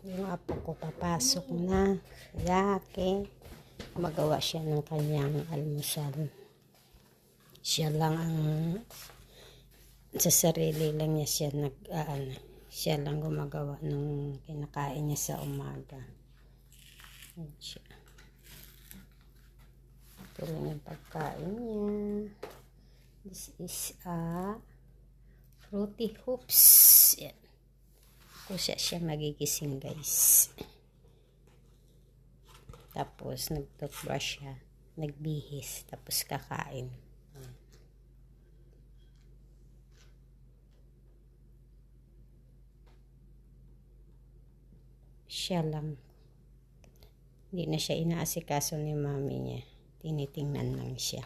Yung apo ko papasok na. Yake. Magawa siya ng kanyang almusal. Siya lang ang sa sarili lang niya siya siya lang gumagawa ng kinakain niya sa umaga. Yan siya. Ito lang yung pagkain niya. This is a Fruity Hoops. Yan. Kusa siya magigising, guys. Tapos nag-toothbrush siya, nagbihis, tapos kakain. Siya lang. Hindi na siya inaasikaso ni mami niya. Tinitingnan lang siya.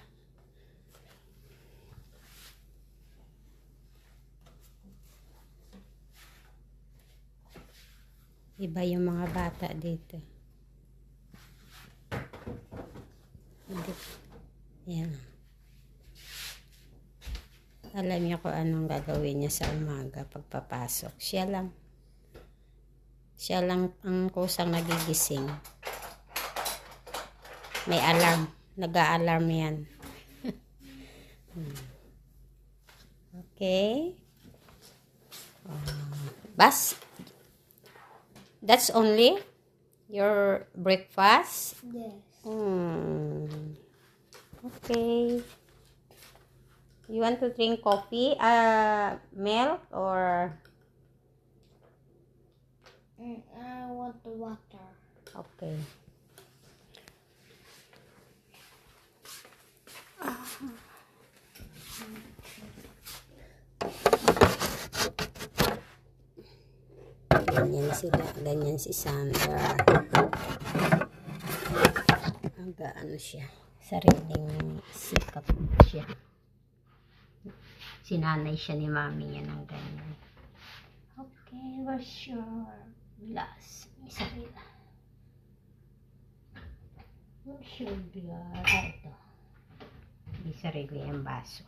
Iba yung mga bata dito. Yan. Alam niya kung anong gagawin niya sa umaga pagpapasok. Siya lang ang kusang nagigising. May alarm. Nag-a-alarm yan. Okay. Bas? That's only your breakfast? Yes. Okay. You want to drink coffee, milk, or? I want the water. Okay. Ganyan sila, ganyan si Sandra. Ano siya, sariling sikap siya. Sinanay siya ni mami niya ng ganyan. Okay, where's your glass? May sarila. Where's your glass? Ito. May sarili yung baso.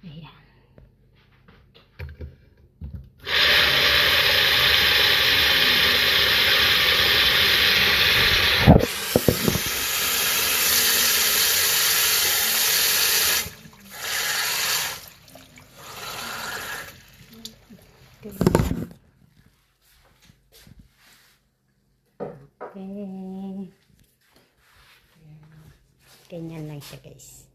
Ayan. Okay. Ganyan lang siya, guys.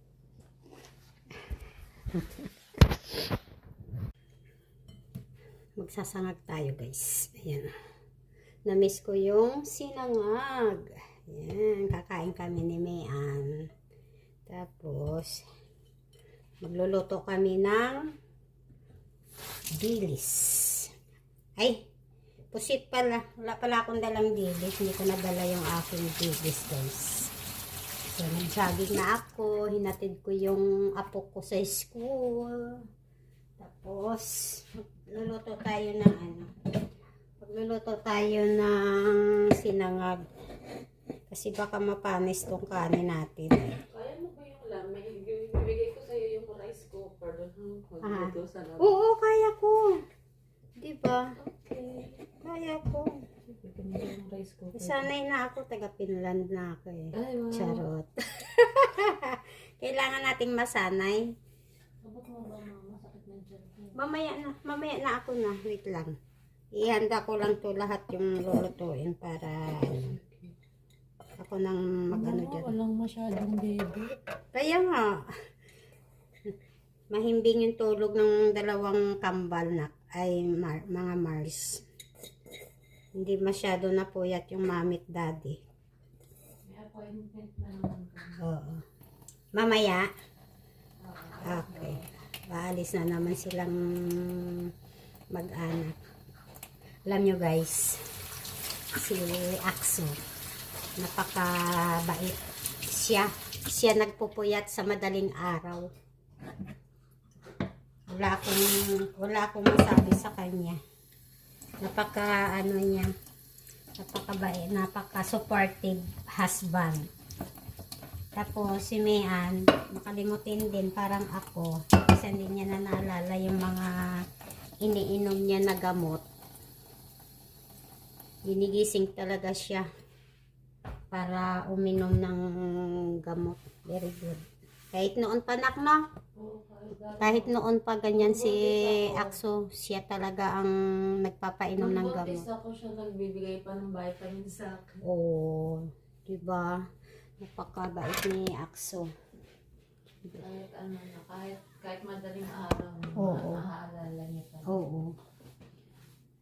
Magsasangag tayo, guys. Ayan. Na-miss ko yung sinangag. Ayan. Kakain kami ni Mayan. Tapos, magluluto kami ng dilis. Ay! Pusit pala. Wala pala akong dalang dilis. Hindi ko nadala yung aking dilis, guys. So, nag-jogging na ako. Hinatid ko yung apo ko sa school. Tapos, magluluto tayo ng sinangag. Kasi baka mapanis tong kanin natin. Kaya mo ba yung lamay? Ibigay ko sa'yo yung rice cooker. Oo, kaya ko. Diba? Okay. Kaya ko. Yung rice cooker. Sanay na ako, taga Finland na ako eh. Ay, wow. Charot. Kailangan nating masanay. Abot mo ba, mama? Sakit na dyan. Mamaya na ako na. Wait lang. Ihanda ko lang to lahat yung lulutuin para ako nang mag-ano dyan. Walang masyadong baby. Kaya nga. Mahimbing yung tulog ng dalawang kambal na ay mga Mars. Hindi masyado na puyat yung mamit daddy. May appointment na naman. Oo. Mamaya? Okay. Paalis na naman silang mag-anak. Alam nyo guys, si Akso, napakabait. Siya nagpupuyat sa madaling araw. Wala akong masabi sa kanya. Napakabait, napaka-supportive husband. Tapos si Mayan, makalimutin din parang ako. Kasi hindi niya na naalala yung mga iniinom niya na gamot. Ginigising talaga siya para uminom ng gamot. Very good. Kahit noon pa nak, no? Oo, Kahit noon pa ganyan si Akso, siya talaga ang nagpapainom ng Buntis gamot. ako siya, nagbibigay pa ng vitamin sa akin. Oo, diba? Napakabait ni Akso. Kahit ano na, kahit madaling araw, Oo. maaalala niya pa. Oo.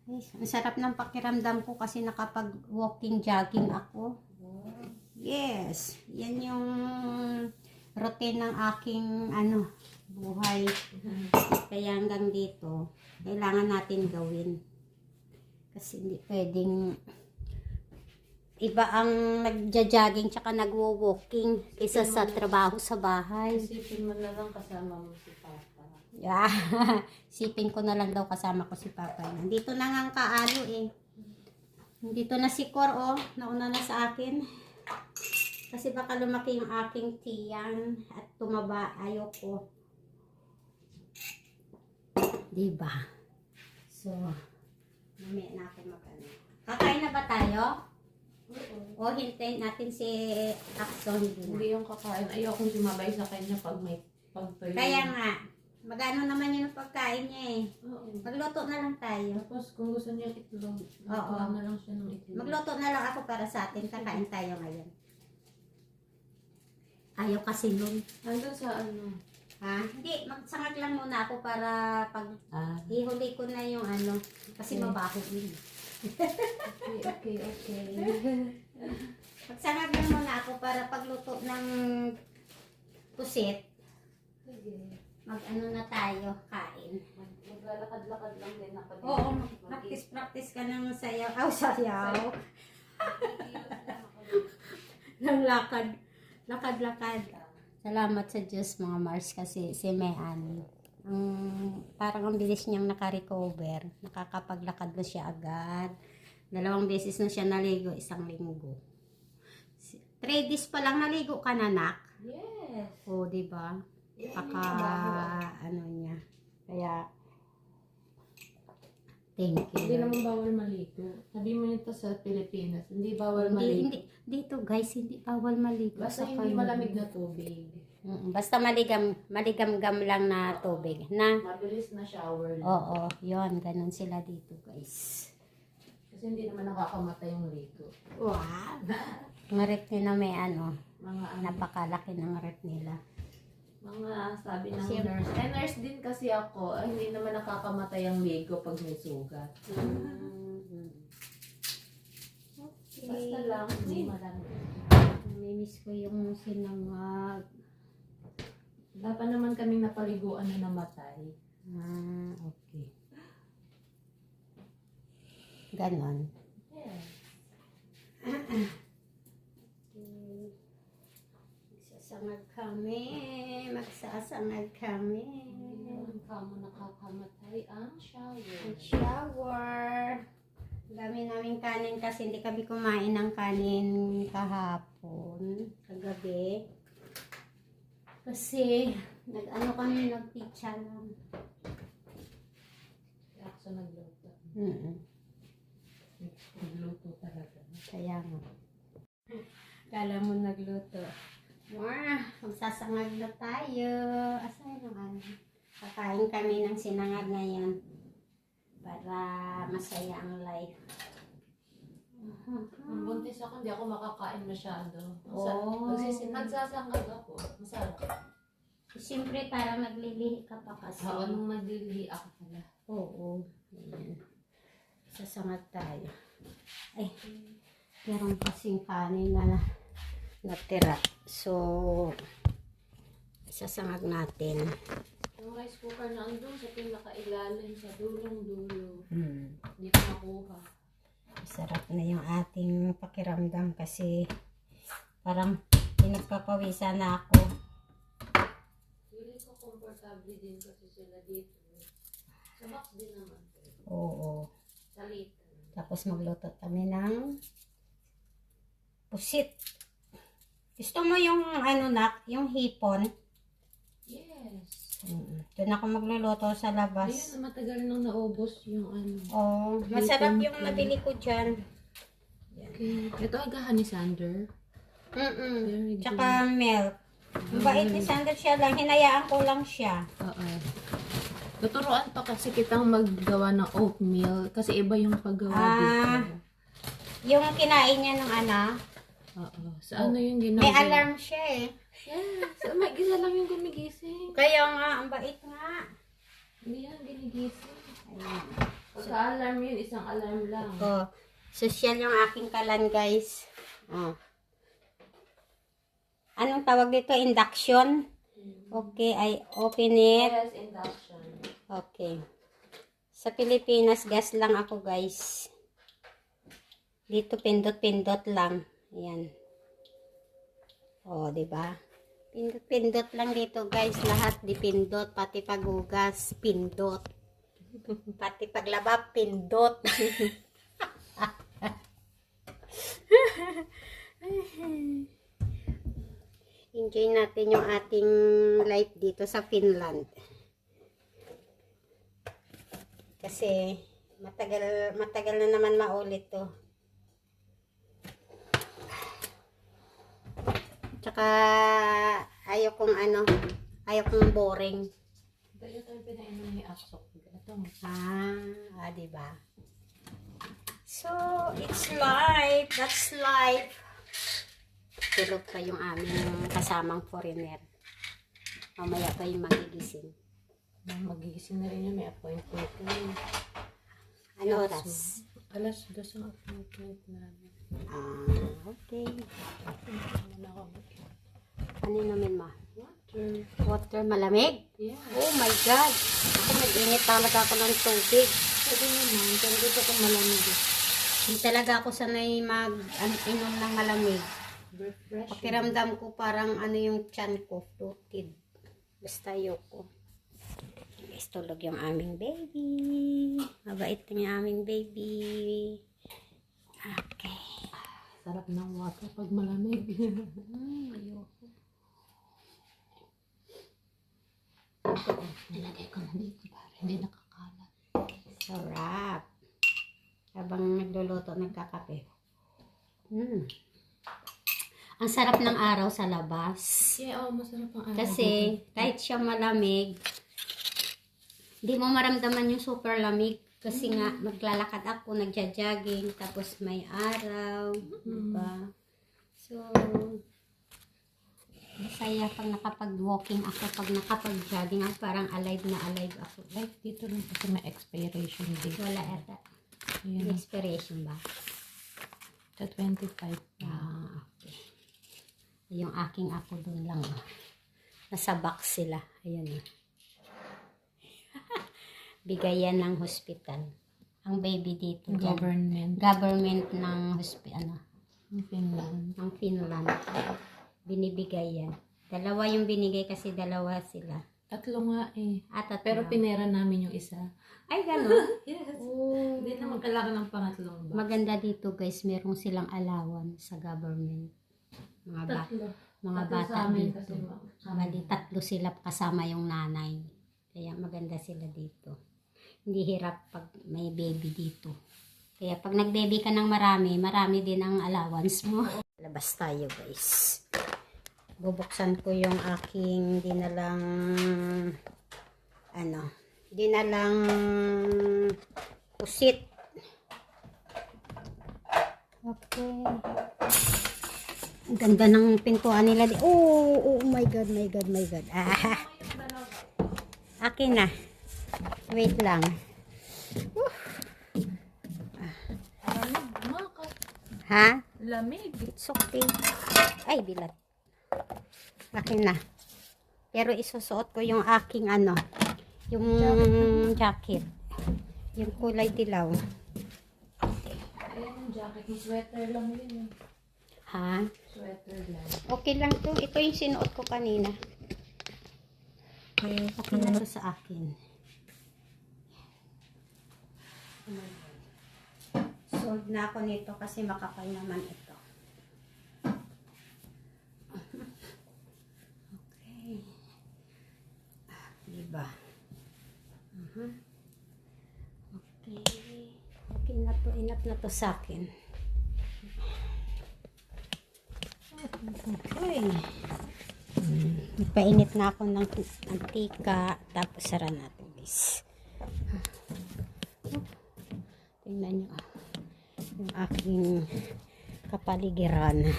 Ay, ang sarap ng pakiramdam ko kasi nakapag-walking, jogging ako. Yes, yan yung routine ng aking buhay. Kaya hanggang dito, kailangan natin gawin. Kasi hindi pwedeng iba ang nagja-jogging tsaka nagwo-walking kaysa sa trabaho sa bahay. Isipin mo na lang kasama mo si Papa. Yeah. Sipin ko na lang daw kasama ko si Papa. Nandito na nga ang kaalo eh. Nandito na si Cor, oh. Nauna na sa akin. Kasi baka lumaki yung aking tiyan at tumaba. Ayoko. Diba? So, mamaya na ako mag-ano. Kakain na ba tayo? O hintayin natin si Akso. Hindi yung kakain. Ayokong sumabay sa kanya pag may pagtuloy. Kaya nga, magano naman yung pagkain niya eh. Oo. Magluto na lang tayo. Tapos kung gusto niya itlog, Oo. magawa na lang siya ng itlog. Magluto na lang ako para sa atin. Kakain tayo ngayon. Ayaw kasi nun. Hanggang sa ano? Ha? Hindi, magsangag lang muna ako para pag ihuli ko na yung kasi Okay. mabaho din. Okay. Magsangag lang muna ako para pagluto ng pusit, Sige. mag-ano na tayo, kain. Maglalakad-lakad lang din ako. Oo, practice ka ng sayaw. Sayaw. Ng lakad. Lakad. Salamat sa Diyos mga Mars kasi si Mayan. Parang ang bilis niyang naka-recover. Nakakapaglakad na siya agad. 2 beses na siya naligo, 1 linggo. 3 days pa lang naligo ka na, nak. Yes. O, diba? Niya. Kaya, thank Hindi you. naman bawal maligo. Sabi mo nito sa Pilipinas, hindi bawal maligo. Hindi, dito guys, hindi bawal maligo. Basta sa hindi kanya. malamig na tubig. Basta maligam-gam lang na tubig. Na? Mabilis na shower lang. Oo, yon ganun sila dito guys. Kasi hindi naman nakakamatay yung ligo. Wow! Ang rep nila may Mga napakalaki ng rep nila. mga sabi ng Kasi- nurse. Nurse din kasi ako, hindi naman nakakamatay ang ligo pag may sugat. Okay. Basta lang, hindi malamig. Namimiss ko yung sinangag. Dapat naman kaming napaliguan na namatay. Okay. Ganon. Yeah. Magsasangag kami. Hindi naman kamo nakakamatay ang shower. Shower. Dami naming kanin kasi hindi kami kumain ng kanin kahapon, kagabi. Kasi nagpizza lang. Akso nagluto. Mm-mm. Nagluto talaga. Kaya nga. Kala mo nagluto. Magsasangag na tayo. Asan yung kakain kami ng sinangag ngayon. Para masaya ang life. Nung buntis ako, hindi ako makakain masyado. Oh. Nagsasangag ako. Masarap. Siyempre, parang naglilihi ka pa kasi. Oo, nung naglilihi ako pala. Oo. Ayan. Sasangag tayo. Ay, meron kasing kanin na natira. So, sasangag natin. Yung rice cooker na andun sa pinakailalim, sa dulong-dulo. Hindi ko nakuha. Sarap na yung ating pakiramdam kasi parang pinagpapawisan na ako. Hindi ko komportable din kasi sila dito. Sa box din naman. Oo. Salita. Tapos magluto kami ng pusit. Gusto mo yung yung hipon? Yes. Doon ako magluluto sa labas. Ayun, matagal nang naubos yung ano. Oh, masarap Hipon yung ko. nabili ko dyan. Okay. Ito agahan ni Sander. Very good. Tsaka milk. Mabait ni Sander siya lang. Hinayaan ko lang siya. Oo. Tuturuan pa kasi kitang maggawa ng oatmeal kasi iba yung paggawa dito. Yung kinain niya ng Oo. Sa ano yung ginagawa? may alarm siya eh. Yeah. Sa mag-isa lang yung gumigising. Kaya nga, ang bait nga. Hindi yan ginigising. Ayan. Sa alarm yun, isang alarm lang. Oh, social yung aking kalan, guys. Oh. Anong tawag dito? Induction? Okay, I open it. Yes, induction. Okay. Sa Pilipinas, gas lang ako, guys. Dito, pindot-pindot lang. Ayan. Oh, diba? Pindot-pindot lang dito, guys. Lahat dipindot. Pati paghugas, pindot. Pati paglaba, pindot. Enjoy natin yung ating life dito sa Finland. Kasi matagal na naman maulit to. Tsaka ayaw kong boring. Ito yung pinainom ni Aksok. Ito. Diba? So, it's life. That's life. Tulog pa yung aming kasamang foreigner. Mamaya pa yung magigising. Magigising na rin yun. May appointment ko yun. Ano oras? Alas 2 ang appointment namin. Okay. Wala ako. Ano namin ma? Water. Water malamig? Yeah. Oh my God! Ako nag-init talaga ako ng tubig. Sabi naman, pero dito ko malamig. Hindi talaga ako sanay inom ng malamig. Refreshing. Pakiramdam ko parang yung tiyan ko, floated. Basta ayoko. Guys, tulog yung aming baby. Mabait na yung aming baby. Okay. Sarap ng water pag malamig. Ayoko. Nilagay ko na dito para hindi nakakalat. Sarap. Habang nagluluto, nagkakape. Ang sarap ng araw sa labas. Yeah, masarap ang araw. Kasi kahit siya malamig, di mo maramdaman yung super lamig. Kasi nga, maglalakad ako, nagja-jogging, tapos may araw. Diba? So, masaya pag nakapag-walking ako, pag nakapag-jogging ako, parang alive na alive ako. Like dito rin kasi may expiration date. Wala ata. Ayan. Inspiration ba? Sa 25. Okay. Yung aking ako dun lang. Nasa box sila. Ayan. Bigayan ng hospital. Ang baby dito. Government. Government ng hospital. Finland. Ng Finland. Binibigay yan. Dalawa yung binigay kasi dalawa sila. Tatlo nga eh. At Pero pinera namin yung isa. ay, gano'n? Yes. Oh. Hindi naman kailangan ng pangatlong ba? Maganda dito guys. Merong silang allowance sa government. Mga bata. Mga Tatlo bata sa amin dito. kasi Bali, tatlo sila kasama yung nanay. Kaya maganda sila dito. Hindi hirap pag may baby dito. Kaya pag nag-baby ka ng marami, marami din ang allowance mo. Labas tayo guys. Bubuksan ko yung aking dinalang pusit. Okay. Ang ganda ng pintuan nila. Oh my God, my God, my God. Akin na. Wait lang. Ha? Lamig. It's okay. Ay, bilat. Akin na. Pero isusuot ko yung aking yung jacket. Yung kulay dilaw. Ayan yung jacket. Yung sweater lang yun. Ha? Sweater lang. Okay lang to. Ito yung sinuot ko kanina. Okay na to sa akin. Sold na ako nito kasi makapal naman ito. Okay. Diba? Okay. Okay na to. Enough na to sa akin. Okay. Ipainit na ako ng antika. Tapos sara natin guys. Tingnan nyo. Yung aking kapaligiran.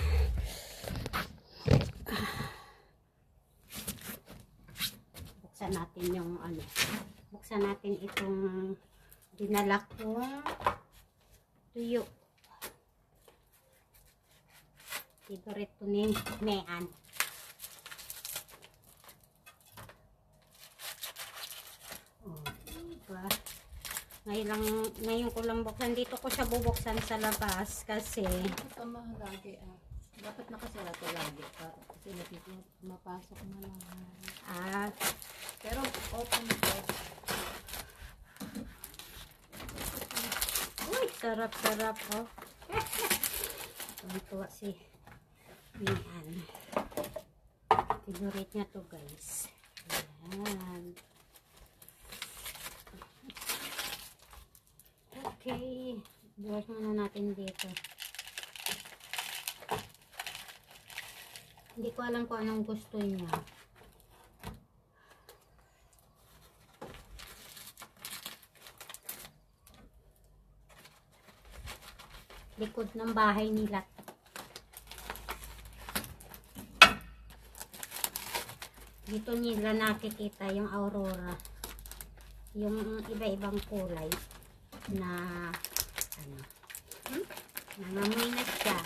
Buksan natin yung ano. Buksan natin itong dinala kong tuyo. Favorite to ni Mean. Oh, diba? Ngayon ko lang buksan. Dito ko siya bubuksan sa labas kasi Ito lagi dapat nakasara to lagi kasi mapasok na lang. Pero open ito. Uy, sarap-sarap oh. Tuwa si Mian. Favorite niya to guys. Ayan. Okay. Buwas muna natin dito. Hindi ko alam kung anong gusto niya. Likod ng bahay nila. Dito nila nakikita yung aurora. Yung iba-ibang kulay na ano. Nangamoy na siya.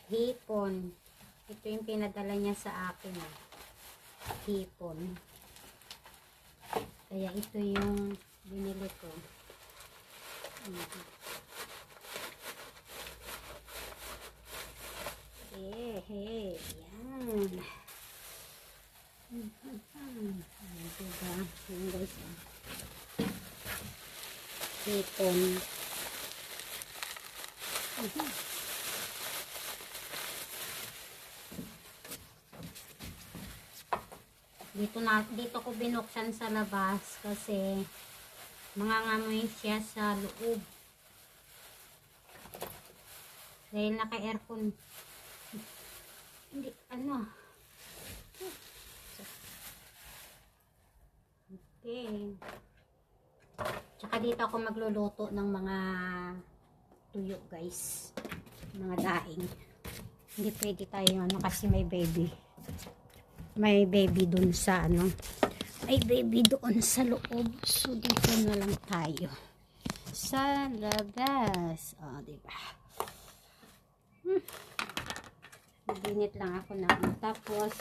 Hipon. Ito yung pinadala niya sa akin. Hipon. Kaya ito yung binili ko. Hey, yan. Diba? Yan guys. Hipon. Dito ko binuksan sa labas kasi mangangamoy siya sa loob. Dahil naka-aircon. Hindi, ano. Okay. Tsaka dito ako magluluto ng mga tuyo guys. Mga daing. Hindi pwede tayo ano kasi may baby. May baby dun sa ano. May baby doon sa loob. So dito na lang tayo. Sa labas. O, diba? Maginit lang ako na. Tapos,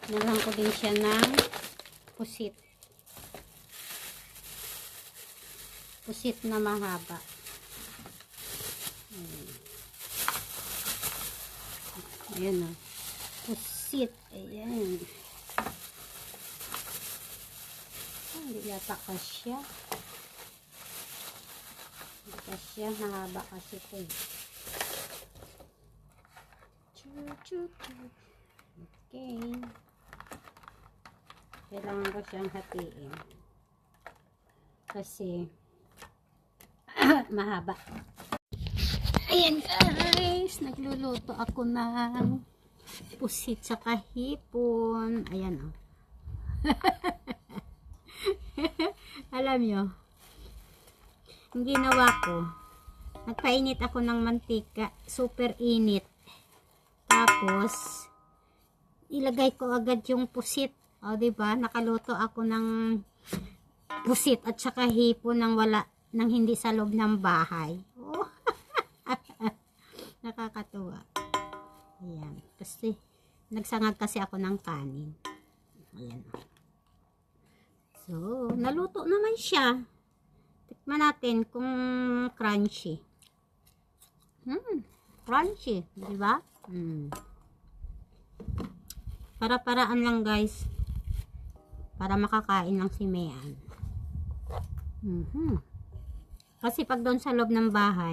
nalang ko din siya ng pusit. Pusit na mahaba. Ayan o. Pusit. Ayan. Hindi yata kasya. Hindi kasya. Mahaba kasi ito eh. Okay. Kailangan ko siyang hatiin. Kasi mahaba. Ayan guys. Nagluluto ako ng pusit sa hipon. Ayan o. Alam nyo, ang ginawa ko, nagpainit ako ng mantika. Super init. Tapos, ilagay ko agad yung pusit. O, diba? Nakaluto ako ng pusit at saka hipon nang hindi sa loob ng bahay. Oh. Nakakatuwa. Ayan. Kasi, nagsangag kasi ako ng kanin. Ayan. So, naluto naman siya. Tikman natin kung crunchy. Crunchy. Diba? Para-paraan lang guys. Para makakain lang si Mean. Kasi pag doon sa loob ng bahay,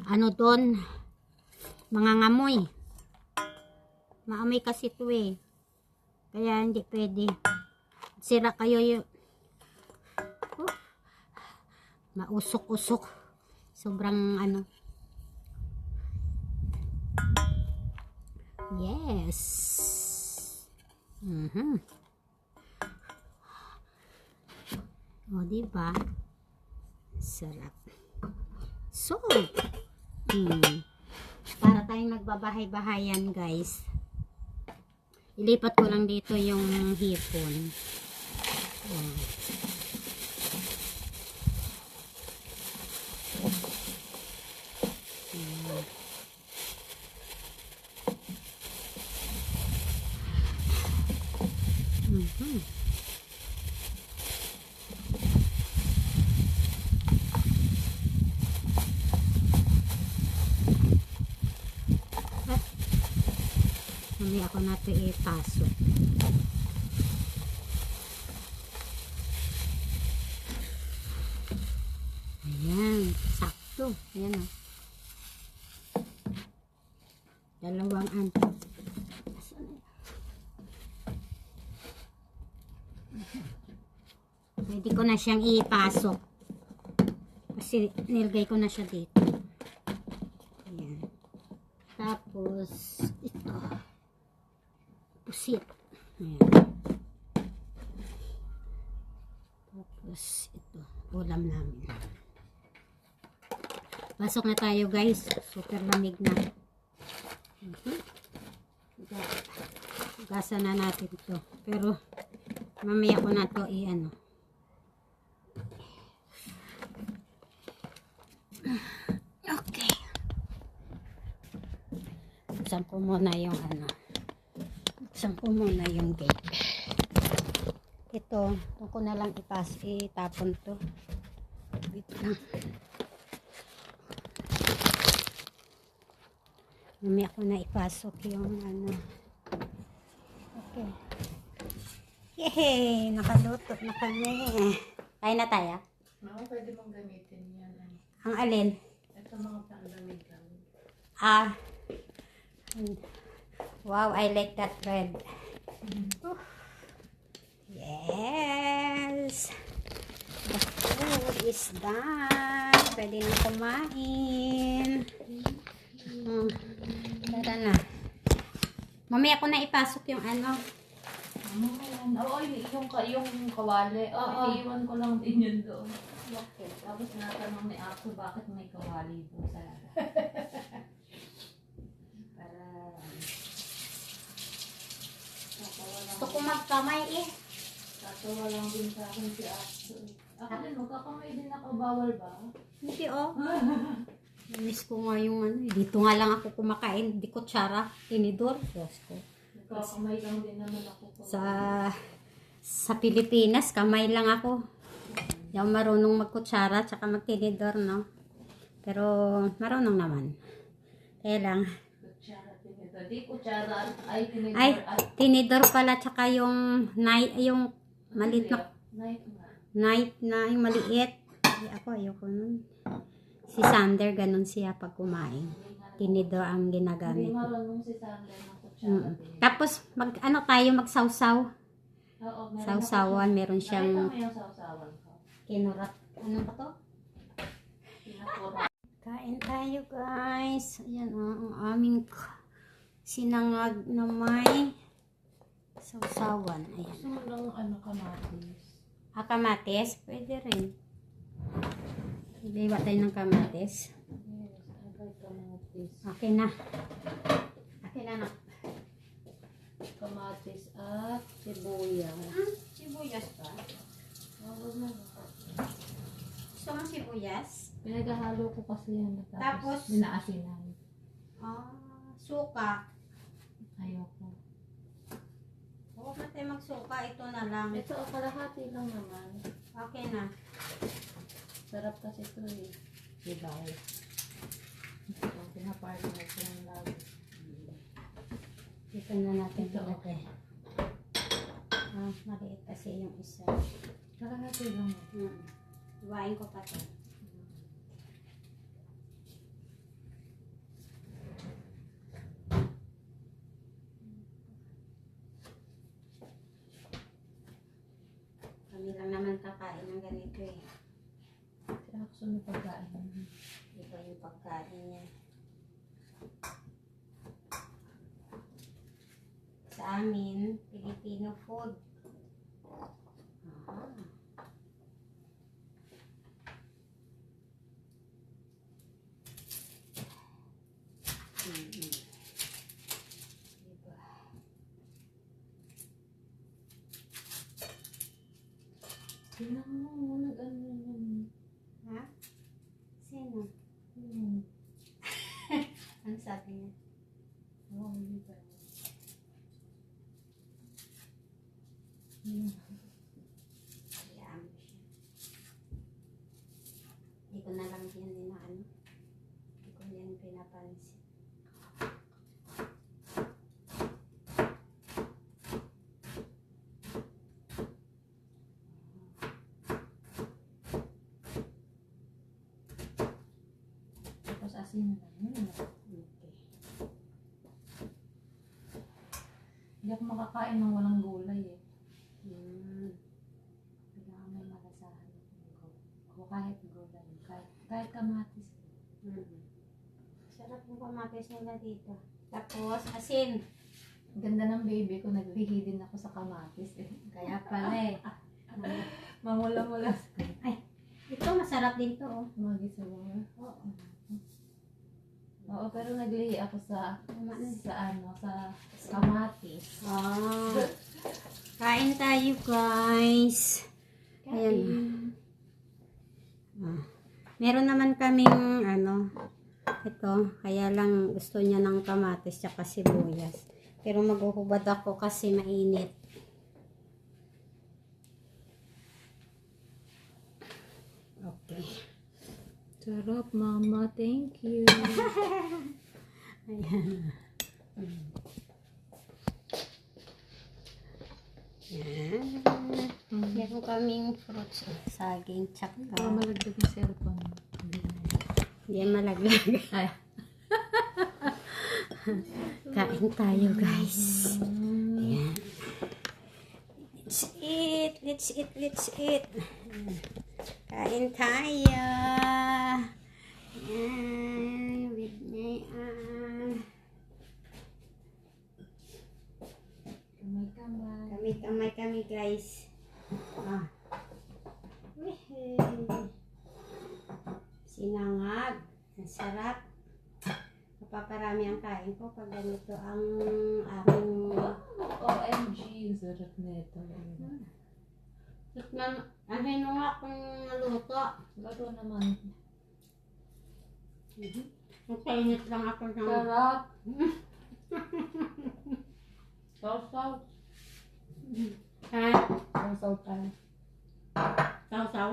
ano doon, mangangamoy. Maamoy kasi ito eh. Kaya hindi pwede. Sira kayo yung mausok-usok. Sobrang ano, Yes. O, diba? Sarap. So, para tayong nagbabahay-bahayan, guys. Ilipat ko lang dito yung hipon. Mamaya ako na ito ipasok. Ayan, sakto. Ayan o. Dalawang pwede ko na siyang ipasok. Kasi nilagay ko na siya dito. Ayan. Tapos, ito. Pusit. Ayan. Tapos, ito. Ulam namin. Pasok na tayo, guys. Super lamig na. Gasa na natin ito. Pero, mamaya ko na ito i-ano. Okay. Buksan ko muna yung ano. Buksan ko muna yung gate. Ito, ko na lang itapon to. Wait lang. Mamaya ko na ipasok yung ano. Okay. Yehey! Nakaluto na kami. Kain na tayo? Oo, pwede mong gamitin yan. Ang alin? Ito mga pandamig lang. Ah. Wow, I like that red. Yes. The food is done. Pwede na kumain. Tara na. Mamaya ko na ipasok yung ano. Oo, yung kawali. Oo, iiwan ko lang din yun doon. Okay. Tapos natanong ni Ako bakit may kawali doon sa para Gusto ko magkamay eh. tatawa lang din sa akin si Ako. Ako din, magkakamay din ako. Bawal ba? Hindi oh. Miss ko nga yung ano. Dito nga lang ako kumakain. Di kutsara. Tinidor. Diyos ko. Magkakamay lang din naman ako. Sa Pilipinas, kamay lang ako. Hindi ako marunong magkutsara tsaka magtinidor, no? Pero marunong naman. Kaya lang. Kutsara, tinidor. Di kutsara ay tinidor. Ay, tinidor pala tsaka yung yung maliit na knife na yung maliit. Ay, ako ayoko nun. Si Sander, ganun siya pag kumain. Tinidor ang ginagamit. Hindi marunong si Sander ng kutsara. Tapos, ano tayo, magsawsaw. Oo, meron Sawsawan, meron siyang Nakita mo yung sawsawan ko? kinurat. Ano ba to? Pinakurat. Kain tayo, guys. Ayan, ang aming sinangag na may sawsawan. Ayan. Gusto mo lang kamatis? Kamatis? Pwede rin. Iliwa tayo ng kamatis. Yes, I like kamatis. Okay na. Okay na, no? Kamatis at sibuyas. Sibuyas pa? Huwag na. Gusto mo sibuyas? Pinaghahalo ko kasi yan. Tapos? Dinaasinan. Suka. Ayoko. Huwag na tayo magsuka. Ito na lang. Ito, kalahati lang naman. Okay na. Sarap kasi ito eh. Diba? Ito, pinapartner ko lang lagi. Dito na natin Ito. ilagay. Maliit kasi yung isa. Kalahati lang. Iwain ko pa ito. Kami lang naman kakain ng ganito eh. Kaya gusto mo pagkain. Iba yung pagkain niya. sa amin, Filipino food. Ah. Diba? Tingnan mo, nag-ano yun. Ha? Sino? Ano sabi niya? Oh, diba? Hayaan mo siya. Hindi ko na lang yan din na ano. Hindi ko yan pinapansin. Tapos asin na lang. Okay. Hindi ako makakain ng walang gulay eh. Kailangan may malasahan. O kahit gulay. Kahit kamatis. Sarap yung kamatis nila dito. Tapos, asin. Ang ganda ng baby ko, naglihi din ako sa kamatis eh. Kaya pala eh. Mamula-mula. Ito, masarap din to. Oh. Magisa mo. Oo. Oo, pero naglihi ako sa Sa kamatis. Kain tayo, guys. Ayan. Meron naman kaming ito, kaya lang gusto niya ng kamatis tsaka sibuyas. Pero maghuhubad ako kasi mainit. Okay. Sarap, mama. Thank you. Ayan. Ayan. Meron kaming fruits. Saging, tsaka. Para malagdag yung cellphone. Hindi malaglag. Ay. Kain tayo, guys. Ayan. Let's eat. Kain tayo. Ayan. With me, Kamay kami, guys. Sinangag. Ang sarap. Napaparami ang kain ko pag ganito ang aming OMG, sarap nito. ano nga kung naluto. Laro naman. Magpainit lang ako ng Sarap. Sausaw. ha? Sausaw tayo. Sausaw?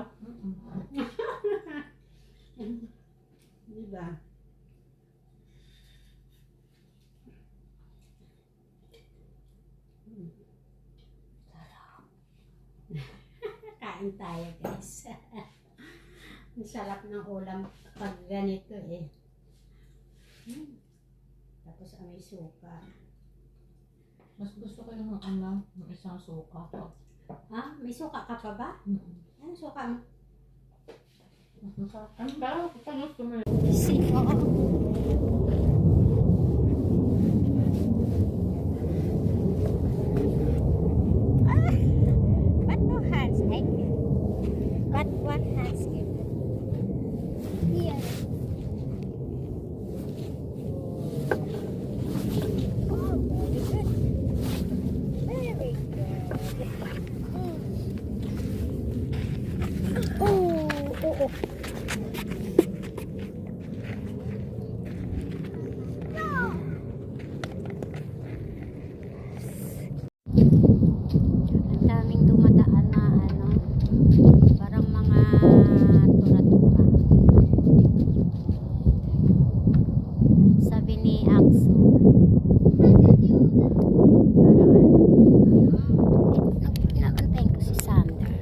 Diba? Kain tayo, guys. Ang sarap ng ulam pag ganito eh. Tapos may suka. Mas gusto ko yung yung isang suka ko. Ha? May suka ka pa ba? Ano suka mo? Ang pero kung gusto mo What no hands? I can. What hands can? Here. Oh, very good. Very good. Oh. Ang daming dumadaan na parang mga tura-tura. Sabi ni Akso, parang nabantayin ko si Sander.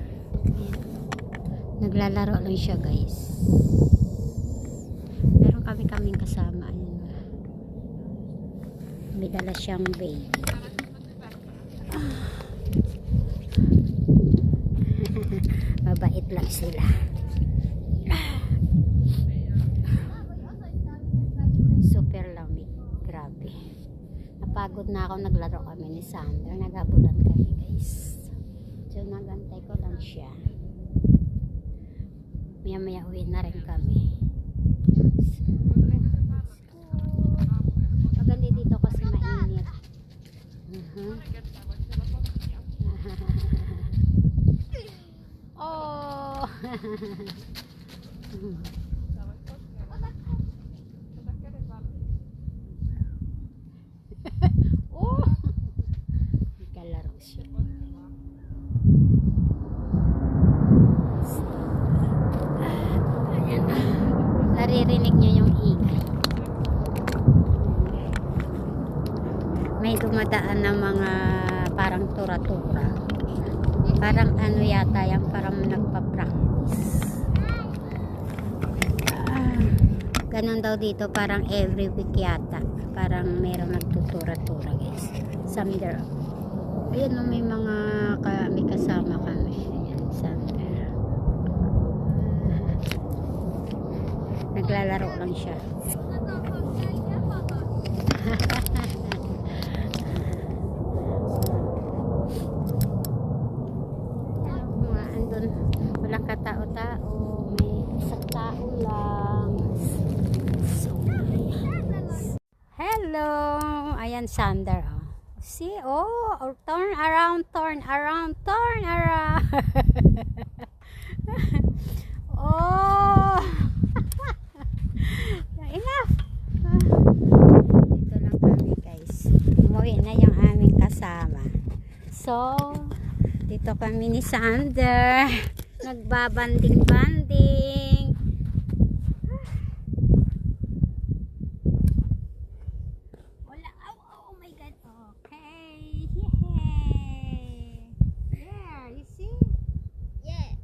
Naglalaro lang siya, guys. Meron kaming kasama. Ayan. May dala siyang baby. Mabait lang sila. Super lamig. Grabe. Napagod Pagod na ako, naglaro kami ni Sander. Nagabulan kami guys. So nagantay ko lang siya. Maya maya uwi na rin kami. Maganda dito kasi mainit. Oh. Oh. Nagkalaro siya. Ayan. Naririnig niyo yung ingay. May dumadaan na mga parang tura-tura. Parang ano yata yan, parang nagpa-practice. Ganun daw dito, parang every week yata. Parang merong nagtutura-tura guys. Sander. Ayan no, may mga may kasama kami. Ayan, Sander. Naglalaro lang siya. Andun, wala katao-tao. May isang tao lang. So, hello! Ayan, Sander. Oh. See? Oh, turn around, turn around, turn around. Oh! Enough! Dito lang kami, guys. Umuwi na yung aming kasama. So, dito kami ni Sander. Nagbabanding-banding. Wala. Oh my God. Okay. Yay. There, you see? Yes.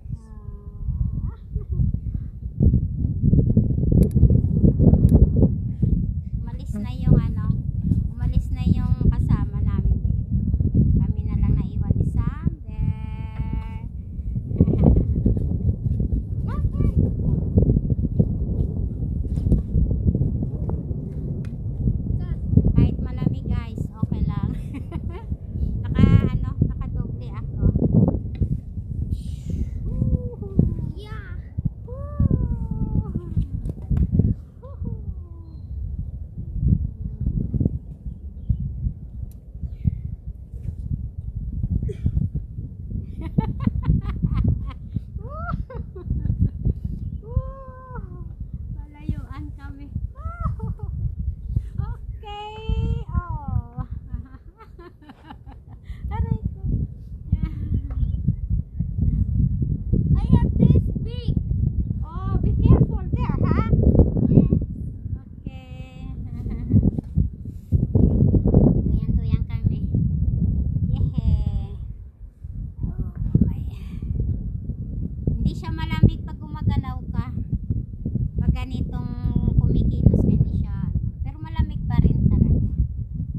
Umalis na yung umalis na yung kasama namin dito. Kami na lang naiwan ni Sander. Kahit malamig guys, okay lang. Nakadoble ako. Yeah. Malayuan kami. Okay. Oh. Aray ko. I have this big. Oh, be careful there, ha? Yes. Okay. Duyan-duyan kami. Yehe. Oh, my. Hindi siya malamig pag gumagalaw ka. Pag ganitong kumikilos ka, hindi siya. Pero malamig pa rin talaga.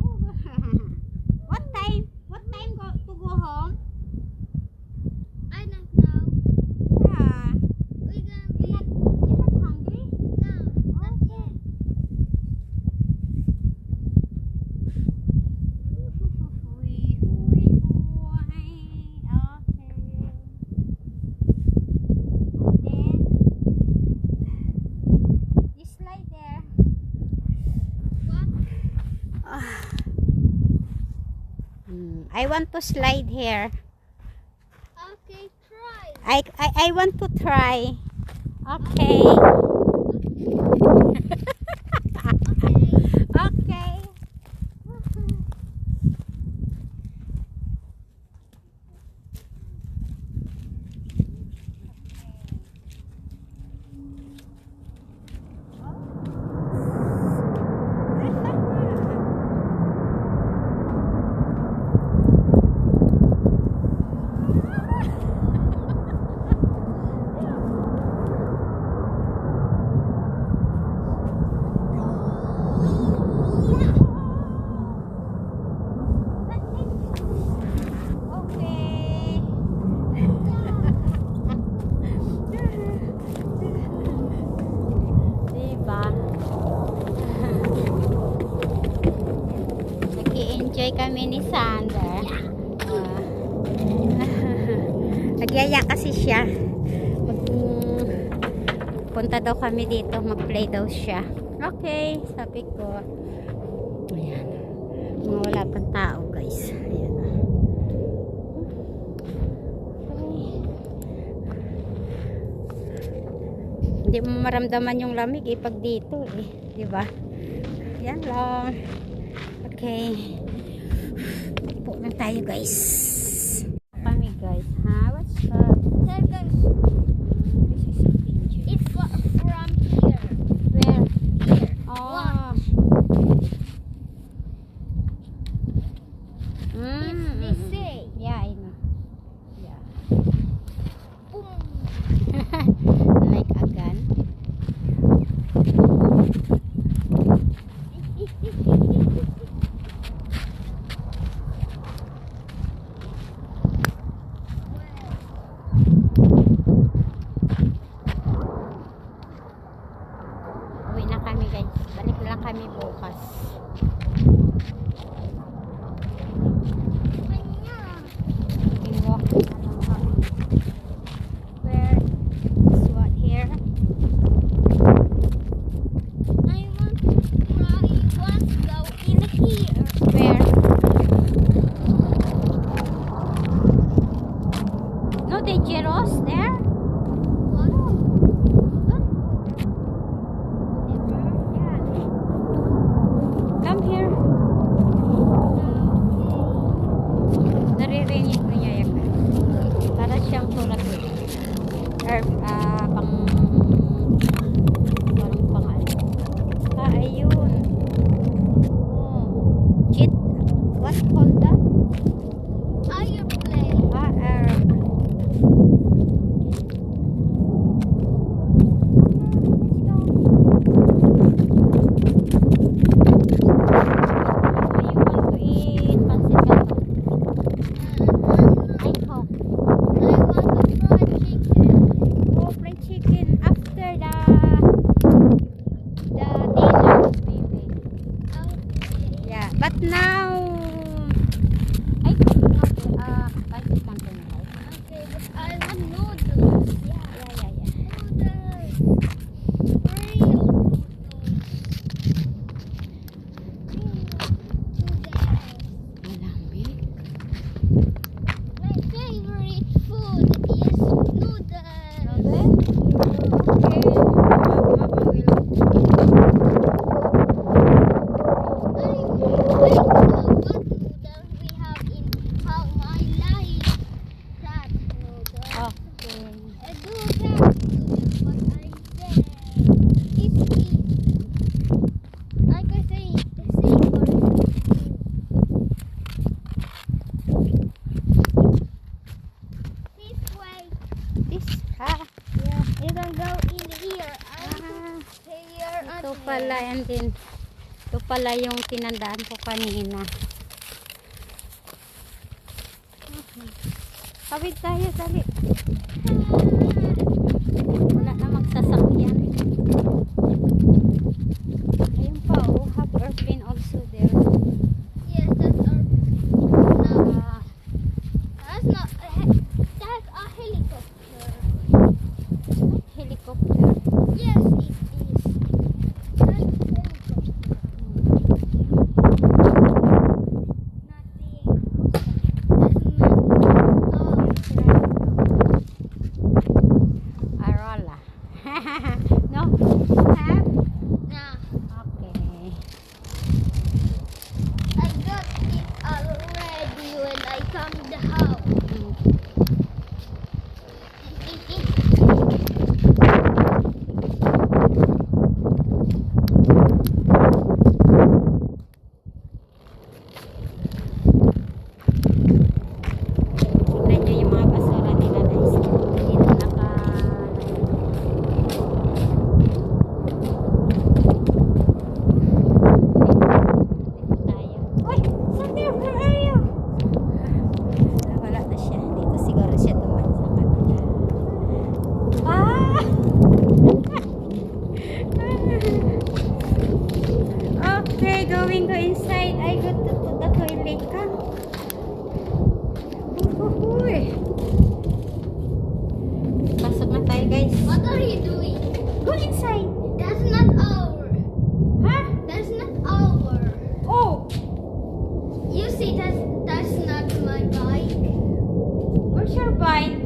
Oh. What time? What time to go home? I don't know. Yeah. We're gonna be. You're not hungry? No, not yet. Huy, huy, huy. Okay. Then, you slide there. What? I want to slide here. Okay, try. I want to try. Okay. Okay. Okay. kami ni Sander. Nagyaya kasi siya. Punta daw kami dito, mag-play daw siya. Okay, sabi ko. Ayan. Mga wala pang tao, guys. Ayan. Okay. Hindi mo maramdaman yung lamig pag dito di ba? Yan lang. Okay. Po na tayo, guys. Kami, guys. Ha? What's up? There, guys. This is a picture. It's from here. Where? Here. Oh. They say. Yeah, I know. Yeah. Boom. Like a gun. Uwi na kami, guys. Balik lang kami bukas. We walk where is what here? I want to try once go in here. Where? No dangerous there? What? Come here. Naririnig ko niya yan. Para siyang turat pang parang pang ano. Ayun. Oh. Cheat. What called that? Airplane. But now, I don't know. I just can't remember. Okay, but I want noodles. Yeah. Noodles. Real noodles. Malamig. My favorite food is noodles. I know what noodles we have in how my life. That noodles. Okay. I do have noodles, but I said it's like I say the same word. This way. This, Yeah, you can go in here. Here ito and pala, here. and then, ito pala yung tinandaan ko kanina. Okay. Kawid tayo, dali. Wala na magsasakyan. Ayun pa, have airplane also there. Yes, that's our. No, that's not. That's a helicopter. Helicopter. Yes, it is. That's a helicopter. Nothing. Arola. No? Have? Nah, Okay. I got it already when I come the house. Tignan nyo yung mga basura nila, guys. Dito point.